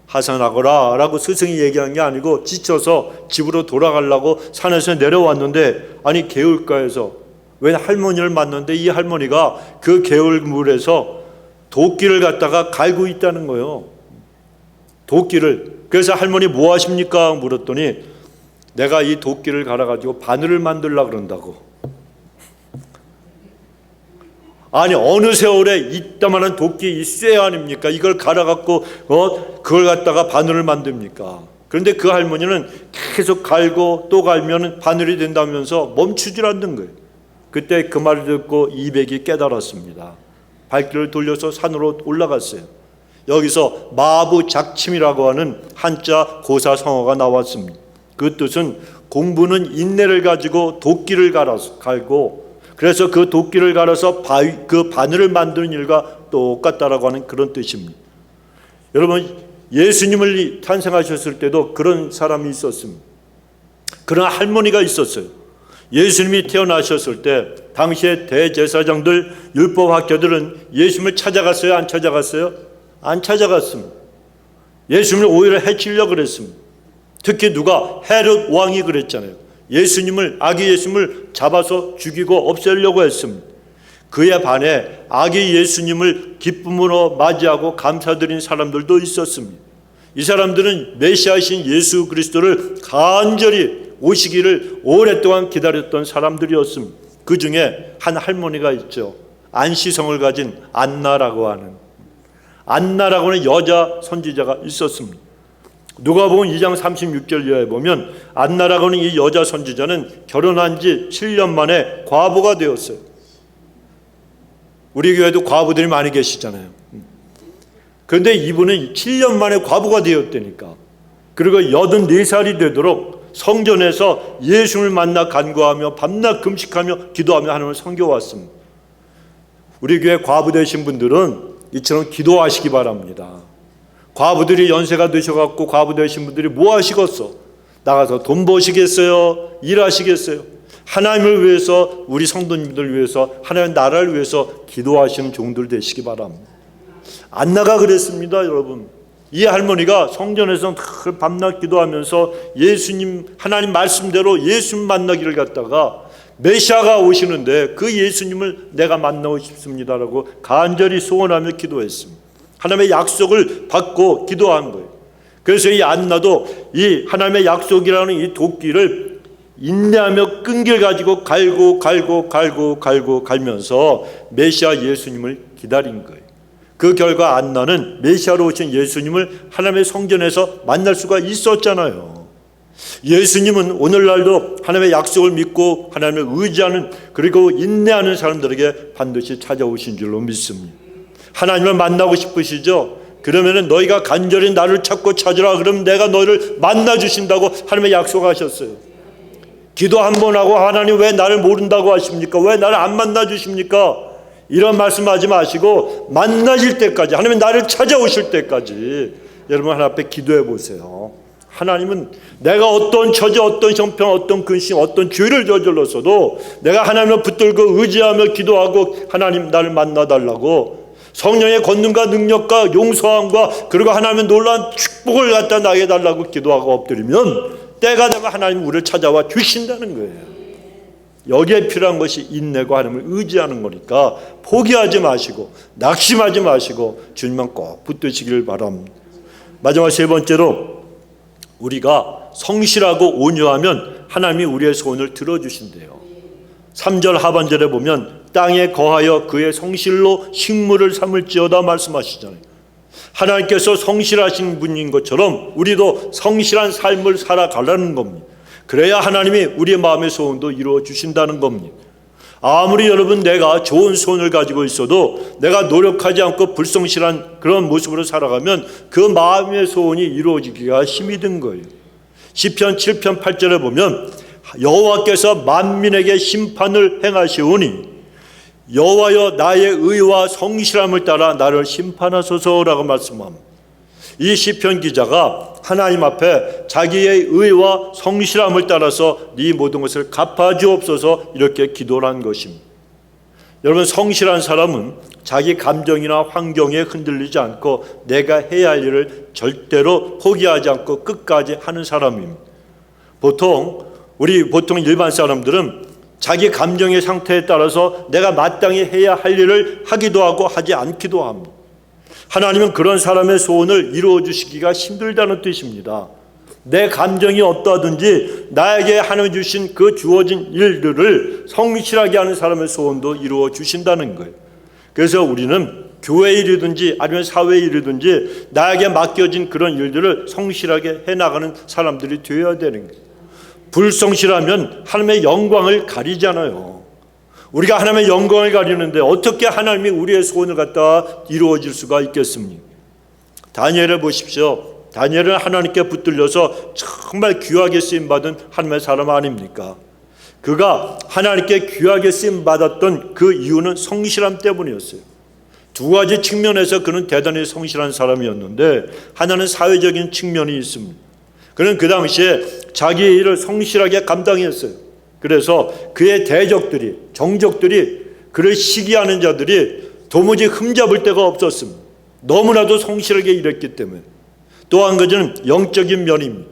하산하거라 라고 스승이 얘기한 게 아니고 지쳐서 집으로 돌아가려고 산에서 내려왔는데, 아니 개울가에서 웬 할머니를 만났는데 이 할머니가 그 개울물에서 도끼를 갖다가 갈고 있다는 거예요. 도끼를. 그래서 할머니 뭐 하십니까? 물었더니 내가 이 도끼를 갈아가지고 바늘을 만들려고 그런다고. 아니 어느 세월에 이따만한 도끼 이 쇠 아닙니까? 이걸 갈아갖고 그걸 갖다가 바늘을 만듭니까? 그런데 그 할머니는 계속 갈고 또 갈면 바늘이 된다면서 멈추질 않는 거예요. 그때 그 말을 듣고 이백이 깨달았습니다. 발길을 돌려서 산으로 올라갔어요. 여기서 마부작침이라고 하는 한자 고사성어가 나왔습니다. 그 뜻은 공부는 인내를 가지고 도끼를 갈고, 그래서 그 도끼를 갈아서 그 바늘을 만드는 일과 똑같다라고 하는 그런 뜻입니다. 여러분 예수님을 탄생하셨을 때도 그런 사람이 있었습니다. 그런 할머니가 있었어요. 예수님이 태어나셨을 때 당시의 대제사장들, 율법학자들은 예수님을 찾아갔어요? 안 찾아갔어요? 안 찾아갔습니다. 예수님을 오히려 해치려고 그랬습니다. 특히 누가? 헤롯 왕이 그랬잖아요. 아기 예수님을 잡아서 죽이고 없애려고 했습니다. 그에 반해 아기 예수님을 기쁨으로 맞이하고 감사드린 사람들도 있었습니다. 이 사람들은 메시아이신 예수 그리스도를 간절히 오시기를 오랫동안 기다렸던 사람들이었습니다. 그 중에 한 할머니가 있죠. 안시성을 가진 안나라고 하는 여자 선지자가 있었습니다. 누가복음 2장 36절 이하에 보면 안나라고 하는 이 여자 선지자는 결혼한 지 7년 만에 과부가 되었어요. 우리 교회도 과부들이 많이 계시잖아요. 그런데 이분은 7년 만에 과부가 되었다니까. 그리고 84살이 되도록 성전에서 예수를 만나 간구하며 밤낮 금식하며 기도하며 하나님을 섬겨왔습니다. 우리 교회 과부 되신 분들은 이처럼 기도하시기 바랍니다. 과부들이 연세가 드셔갖고 과부 되신 분들이 뭐 하시겠어? 나가서 돈 버시겠어요? 일하시겠어요? 하나님을 위해서, 우리 성도님들 위해서, 하나님 나라를 위해서 기도하시는 종들 되시기 바랍니다. 안나가 그랬습니다, 여러분. 이 할머니가 성전에서 밤낮 기도하면서 예수님, 하나님 말씀대로 예수님 만나기를 갖다가 메시아가 오시는데 그 예수님을 내가 만나고 싶습니다라고 간절히 소원하며 기도했습니다. 하나님의 약속을 받고 기도한 거예요. 그래서 이 안나도 이 하나님의 약속이라는 이 도끼를 인내하며 끈기를 가지고 갈면서 메시아 예수님을 기다린 거예요. 그 결과 안나는 메시아로 오신 예수님을 하나님의 성전에서 만날 수가 있었잖아요. 예수님은 오늘날도 하나님의 약속을 믿고 하나님을 의지하는, 그리고 인내하는 사람들에게 반드시 찾아오신 줄로 믿습니다. 하나님을 만나고 싶으시죠? 그러면은 너희가 간절히 나를 찾고 찾으라. 그럼 내가 너희를 만나 주신다고 하나님의 약속하셨어요. 기도 한 번 하고 하나님 왜 나를 모른다고 하십니까? 왜 나를 안 만나 주십니까? 이런 말씀하지 마시고 만나실 때까지, 하나님 나를 찾아오실 때까지 여러분 하나님 앞에 기도해 보세요. 하나님은 내가 어떤 처지, 어떤 형편, 어떤 근심, 어떤 죄를 저질렀어도 내가 하나님을 붙들고 의지하며 기도하고 하나님 나를 만나달라고 성령의 권능과 능력과 용서함과 그리고 하나님의 놀라운 축복을 갖다 나게 달라고 기도하고 엎드리면 때가 되면 하나님 우리를 찾아와 주신다는 거예요. 여기에 필요한 것이 인내가 하나님을 의지하는 거니까 포기하지 마시고 낙심하지 마시고 주님만 꼭 붙드시기를 바랍니다. 마지막 세 번째로, 우리가 성실하고 온유하면 하나님이 우리의 소원을 들어주신대요. 3절 하반절에 보면 땅에 거하여 그의 성실로 식물을 삼을지어다 말씀하시잖아요. 하나님께서 성실하신 분인 것처럼 우리도 성실한 삶을 살아가려는 겁니다. 그래야 하나님이 우리의 마음의 소원도 이루어 주신다는 겁니다. 아무리 여러분 내가 좋은 소원을 가지고 있어도 내가 노력하지 않고 불성실한 그런 모습으로 살아가면 그 마음의 소원이 이루어지기가 힘이 든 거예요. 시편 7편 8절에 보면 여호와께서 만민에게 심판을 행하시오니 여호와여 나의 의와 성실함을 따라 나를 심판하소서라고 말씀합니다. 이 시편 기자가 하나님 앞에 자기의 의와 성실함을 따라서 네 모든 것을 갚아주옵소서 이렇게 기도를 한 것입니다. 여러분, 성실한 사람은 자기 감정이나 환경에 흔들리지 않고 내가 해야 할 일을 절대로 포기하지 않고 끝까지 하는 사람입니다. 보통 일반 사람들은 자기 감정의 상태에 따라서 내가 마땅히 해야 할 일을 하기도 하고 하지 않기도 합니다. 하나님은 그런 사람의 소원을 이루어 주시기가 힘들다는 뜻입니다. 내 감정이 어떠하든지 나에게 하나님 주신 그 주어진 일들을 성실하게 하는 사람의 소원도 이루어 주신다는 거예요. 그래서 우리는 교회 일이든지 아니면 사회 일이든지 나에게 맡겨진 그런 일들을 성실하게 해나가는 사람들이 되어야 되는 거예요. 불성실하면 하나님의 영광을 가리잖아요. 우리가 하나님의 영광을 가리는데 어떻게 하나님이 우리의 소원을 갖다가 이루어질 수가 있겠습니까? 다니엘을 보십시오. 다니엘은 하나님께 붙들려서 정말 귀하게 쓰임받은 하나님의 사람 아닙니까? 그가 하나님께 귀하게 쓰임받았던 그 이유는 성실함 때문이었어요. 두 가지 측면에서 그는 대단히 성실한 사람이었는데, 하나는 사회적인 측면이 있습니다. 그는 그 당시에 자기의 일을 성실하게 감당했어요. 그래서 그의 대적들이, 정적들이, 그를 시기하는 자들이 도무지 흠잡을 데가 없었습니다. 너무나도 성실하게 일했기 때문에. 또 한 가지는 영적인 면입니다.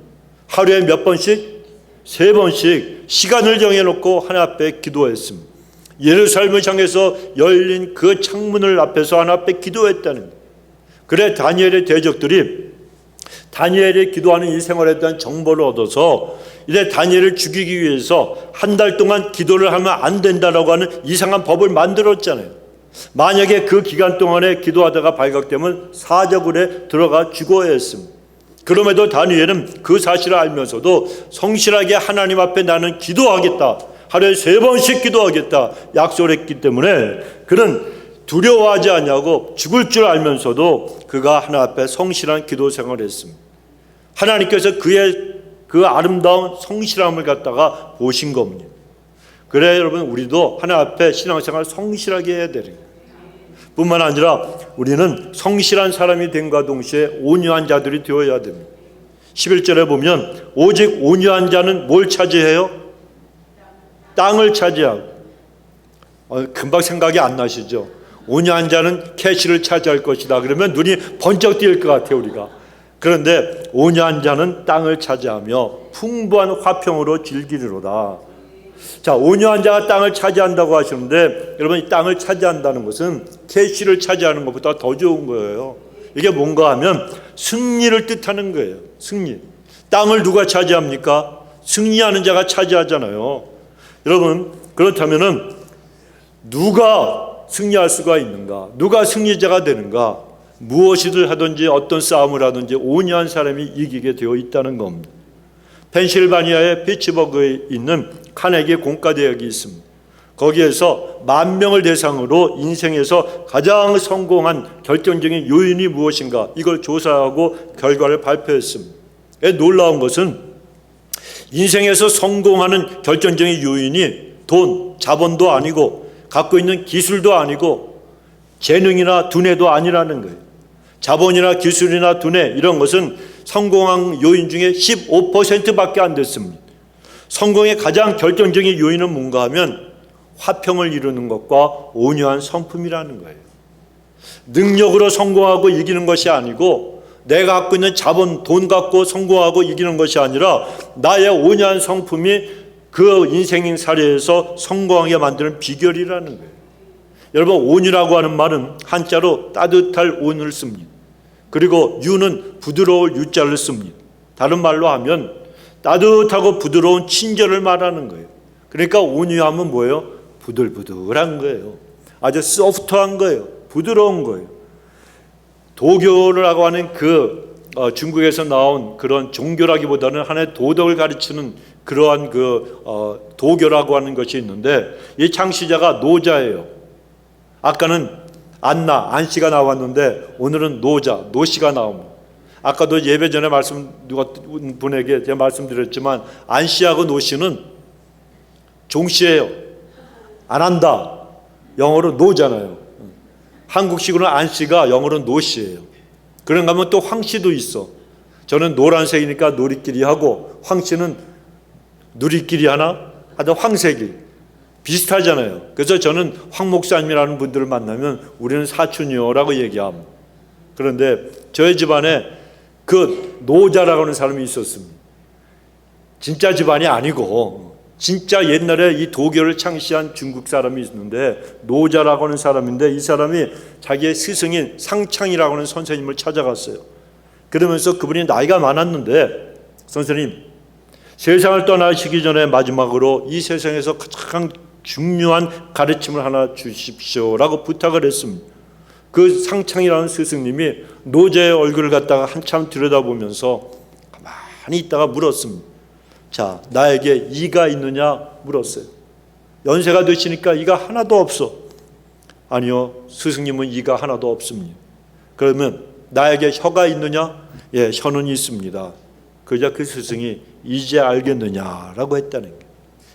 하루에 몇 번씩? 3번씩 시간을 정해놓고 하나님 앞에 기도했습니다. 예루살렘을 향해서 열린 그 창문을 앞에서 하나님 앞에 기도했다는 거예요. 그래 다니엘의 대적들이 다니엘이 기도하는 이 생활에 대한 정보를 얻어서 이제 다니엘을 죽이기 위해서 한 달 동안 기도를 하면 안 된다라고 하는 이상한 법을 만들었잖아요. 만약에 그 기간 동안에 기도하다가 발각되면 사자굴에 들어가 죽어야 했습니다. 그럼에도 다니엘은 그 사실을 알면서도 성실하게 하나님 앞에 나는 기도하겠다, 하루에 3번씩 기도하겠다 약속을 했기 때문에 그는 두려워하지 않냐고 죽을 줄 알면서도 그가 하나님 앞에 성실한 기도 생활을 했습니다. 하나님께서 그의 그 아름다운 성실함을 갖다가 보신 겁니다. 그래 여러분, 우리도 하나님 앞에 신앙생활 성실하게 해야 되는 거예요. 뿐만 아니라 우리는 성실한 사람이 됨과 동시에 온유한 자들이 되어야 됩니다. 11절에 보면 오직 온유한 자는 뭘 차지해요? 땅을 차지하고. 금방 생각이 안 나시죠? 온유한 자는 캐시를 차지할 것이다 그러면 눈이 번쩍 띄일 것 같아요 우리가. 그런데 온유한 자는 땅을 차지하며 풍부한 화평으로 즐기리로다. 자, 온유한 자가 땅을 차지한다고 하시는데 여러분, 이 땅을 차지한다는 것은 캐시를 차지하는 것보다 더 좋은 거예요. 이게 뭔가 하면 승리를 뜻하는 거예요. 승리. 땅을 누가 차지합니까? 승리하는 자가 차지하잖아요. 여러분, 그렇다면은 누가 승리할 수가 있는가? 누가 승리자가 되는가? 무엇이든 하든지 어떤 싸움을 하든지 온유한 사람이 이기게 되어 있다는 겁니다. 펜실바니아의 피츠버그에 있는 카네기 공과대학이 있습니다. 거기에서 10,000명을 대상으로 인생에서 가장 성공한 결정적인 요인이 무엇인가 이걸 조사하고 결과를 발표했습니다. 놀라운 것은 인생에서 성공하는 결정적인 요인이 돈, 자본도 아니고 갖고 있는 기술도 아니고 재능이나 두뇌도 아니라는 거예요. 자본이나 기술이나 두뇌 이런 것은 성공한 요인 중에 15%밖에 안 됐습니다. 성공의 가장 결정적인 요인은 뭔가 하면 화평을 이루는 것과 온유한 성품이라는 거예요. 능력으로 성공하고 이기는 것이 아니고 내가 갖고 있는 자본, 돈 갖고 성공하고 이기는 것이 아니라 나의 온유한 성품이 그 인생 사례에서 성공하게 만드는 비결이라는 거예요. 여러분, 온유라고 하는 말은 한자로 따뜻할 온을 씁니다. 그리고 유는 부드러울 유자를 씁니다. 다른 말로 하면 따뜻하고 부드러운 친절을 말하는 거예요. 그러니까 온유함은 뭐예요? 부들부들한 거예요. 아주 소프트한 거예요. 부드러운 거예요. 도교라고 하는 중국에서 나온 그런 종교라기보다는 하나의 도덕을 가르치는 그러한 도교라고 하는 것이 있는데, 이 창시자가 노자예요. 아까는 안씨가 나왔는데 오늘은 노씨가 나옵니다. 아까도 예배 전에 분에게 제가 말씀드렸지만 안씨하고 노씨는 종씨예요. 안 한다. 영어로 노잖아요. 한국식으로는 안씨가 영어로 노씨예요. 그런가 하면 또 황씨도 있어. 저는 노란색이니까 놀이끼리 하고, 황씨는 누리끼리 하나? 하여튼 황색이 비슷하잖아요. 그래서 저는 황 목사님이라는 분들을 만나면 우리는 사촌이요라고 얘기합니다. 그런데 저희 집안에 그 노자라고 하는 사람이 있었습니다. 진짜 집안이 아니고 진짜 옛날에 이 도교를 창시한 중국 사람이 있는데, 노자라고 하는 사람인데, 이 사람이 자기의 스승인 상창이라고 하는 선생님을 찾아갔어요. 그러면서 그분이 나이가 많았는데, 선생님, 세상을 떠나시기 전에 마지막으로 이 세상에서 가장 중요한 가르침을 하나 주십시오라고 부탁을 했습니다. 그 상창이라는 스승님이 노자의 얼굴을 갖다가 한참 들여다보면서 가만히 있다가 물었습니다. 자, 나에게 이가 있느냐 물었어요. 연세가 되시니까 이가 하나도 없어. 아니요, 스승님은 이가 하나도 없습니다. 그러면 나에게 혀가 있느냐? 예, 혀는 있습니다. 그러자 그 스승이 이제 알겠느냐라고 했다는 게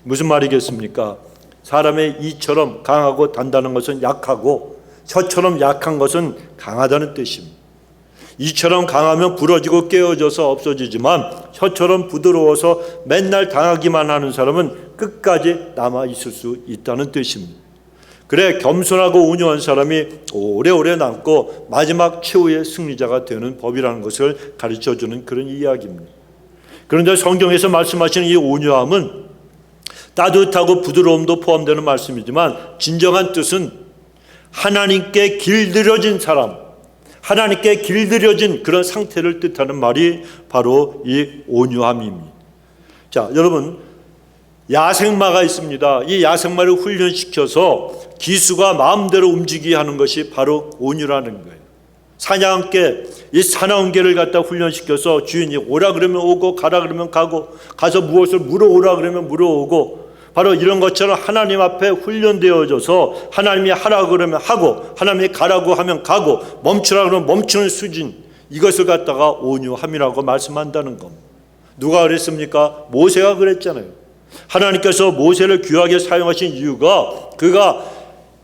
무슨 말이겠습니까? 사람의 이처럼 강하고 단단한 것은 약하고 혀처럼 약한 것은 강하다는 뜻입니다. 이처럼 강하면 부러지고 깨어져서 없어지지만 혀처럼 부드러워서 맨날 당하기만 하는 사람은 끝까지 남아 있을 수 있다는 뜻입니다. 그래, 겸손하고 온유한 사람이 오래오래 남고 마지막 최후의 승리자가 되는 법이라는 것을 가르쳐주는 그런 이야기입니다. 그런데 성경에서 말씀하시는 이 온유함은 따뜻하고 부드러움도 포함되는 말씀이지만 진정한 뜻은 하나님께 길들여진 사람, 하나님께 길들여진 그런 상태를 뜻하는 말이 바로 이 온유함입니다. 자, 여러분, 야생마가 있습니다. 이 야생마를 훈련시켜서 기수가 마음대로 움직이게 하는 것이 바로 온유라는 거예요. 사냥개, 이 사나운 개를 갖다 훈련시켜서 주인이 오라 그러면 오고 가라 그러면 가고, 가서 무엇을 물어오라 그러면 물어오고, 바로 이런 것처럼 하나님 앞에 훈련되어져서 하나님이 하라 그러면 하고, 하나님이 가라고 하면 가고, 멈추라 그러면 멈추는 수준, 이것을 갖다가 온유함이라고 말씀한다는 겁니다. 누가 그랬습니까? 모세가 그랬잖아요. 하나님께서 모세를 귀하게 사용하신 이유가 그가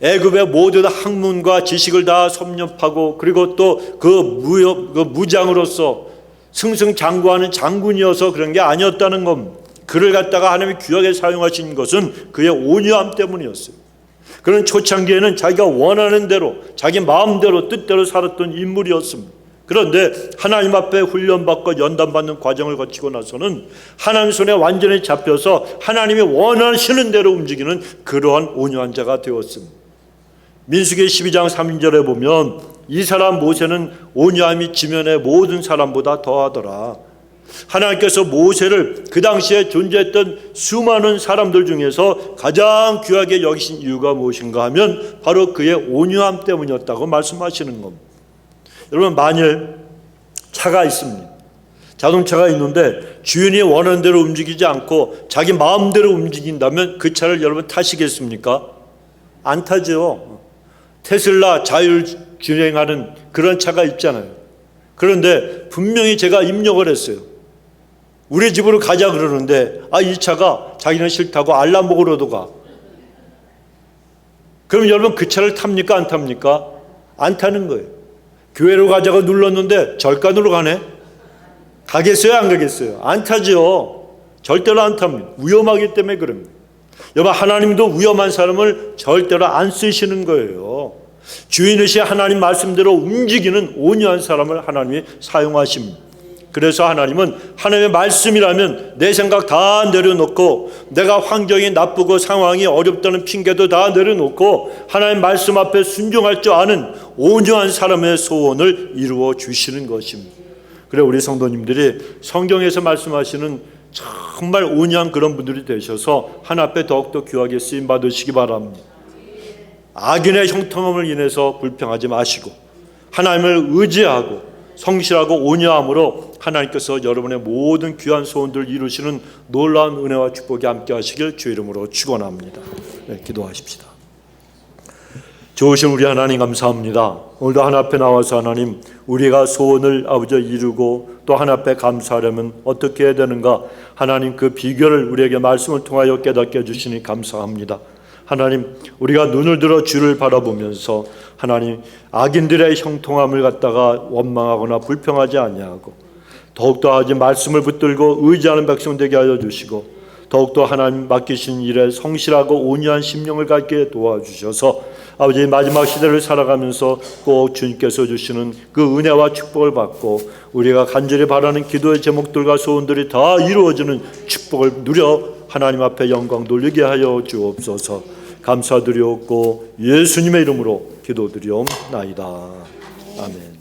애굽의 모든 학문과 지식을 다 섭렵하고, 그리고 또 그 무장으로서 승승장구하는 장군이어서 그런 게 아니었다는 겁니다. 그를 갖다가 하나님이 귀하게 사용하신 것은 그의 온유함 때문이었어요. 그는 초창기에는 자기가 원하는 대로, 자기 마음대로 뜻대로 살았던 인물이었습니다. 그런데 하나님 앞에 훈련받고 연단받는 과정을 거치고 나서는 하나님 손에 완전히 잡혀서 하나님이 원하시는 대로 움직이는 그러한 온유한 자가 되었습니다. 민수기 12장 3절에 보면 이 사람 모세는 온유함이 지면의 모든 사람보다 더하더라. 하나님께서 모세를 그 당시에 존재했던 수많은 사람들 중에서 가장 귀하게 여기신 이유가 무엇인가 하면 바로 그의 온유함 때문이었다고 말씀하시는 겁니다. 여러분, 만일 차가 있습니다. 자동차가 있는데 주인이 원하는 대로 움직이지 않고 자기 마음대로 움직인다면 그 차를 여러분 타시겠습니까? 안 타죠. 테슬라 자율주행하는 그런 차가 있잖아요. 그런데 분명히 제가 입력을 했어요. 우리 집으로 가자 그러는데 이 차가 자기는 싫다고 알람복으로도 가. 그럼 여러분 그 차를 탑니까 안 탑니까? 안 타는 거예요. 교회로 가자고 눌렀는데 절간으로 가네? 가겠어요 안 가겠어요? 안 타죠. 절대로 안 탑니다. 위험하기 때문에 그럽니다. 여러분, 하나님도 위험한 사람을 절대로 안 쓰시는 거예요. 주인이신 하나님 말씀대로 움직이는 온유한 사람을 하나님이 사용하십니다. 그래서 하나님은 하나님의 말씀이라면 내 생각 다 내려놓고, 내가 환경이 나쁘고 상황이 어렵다는 핑계도 다 내려놓고 하나님 말씀 앞에 순종할 줄 아는 온유한 사람의 소원을 이루어 주시는 것입니다. 그래, 우리 성도님들이 성경에서 말씀하시는 정말 온유한 그런 분들이 되셔서 하나님 앞에 더욱더 귀하게 쓰임 받으시기 바랍니다. 악인의 형통함을 인해서 불평하지 마시고 하나님을 의지하고 성실하고 온유함으로 하나님께서 여러분의 모든 귀한 소원들을 이루시는 놀라운 은혜와 축복이 함께 하시길 주 이름으로 축원합니다. 네, 기도하십시다. 좋으신 우리 하나님 감사합니다. 오늘도 하나님 앞에 나와서 하나님, 우리가 소원을 아버지 이루고 또 하나님 앞에 감사하려면 어떻게 해야 되는가, 하나님 그 비결을 우리에게 말씀을 통하여 깨닫게 해주시니 감사합니다. 하나님, 우리가 눈을 들어 주를 바라보면서 하나님 악인들의 형통함을 갖다가 원망하거나 불평하지 아니하고 더욱더 아직 말씀을 붙들고 의지하는 백성 되게 하여 주시고, 더욱더 하나님 맡기신 일에 성실하고 온유한 심령을 갖게 도와주셔서 아버지 마지막 시대를 살아가면서 꼭 주님께서 주시는 그 은혜와 축복을 받고 우리가 간절히 바라는 기도의 제목들과 소원들이 다 이루어지는 축복을 누려 하나님 앞에 영광 돌리게 하여 주옵소서. 감사드리옵고 예수님의 이름으로 기도드리옵나이다. 아멘.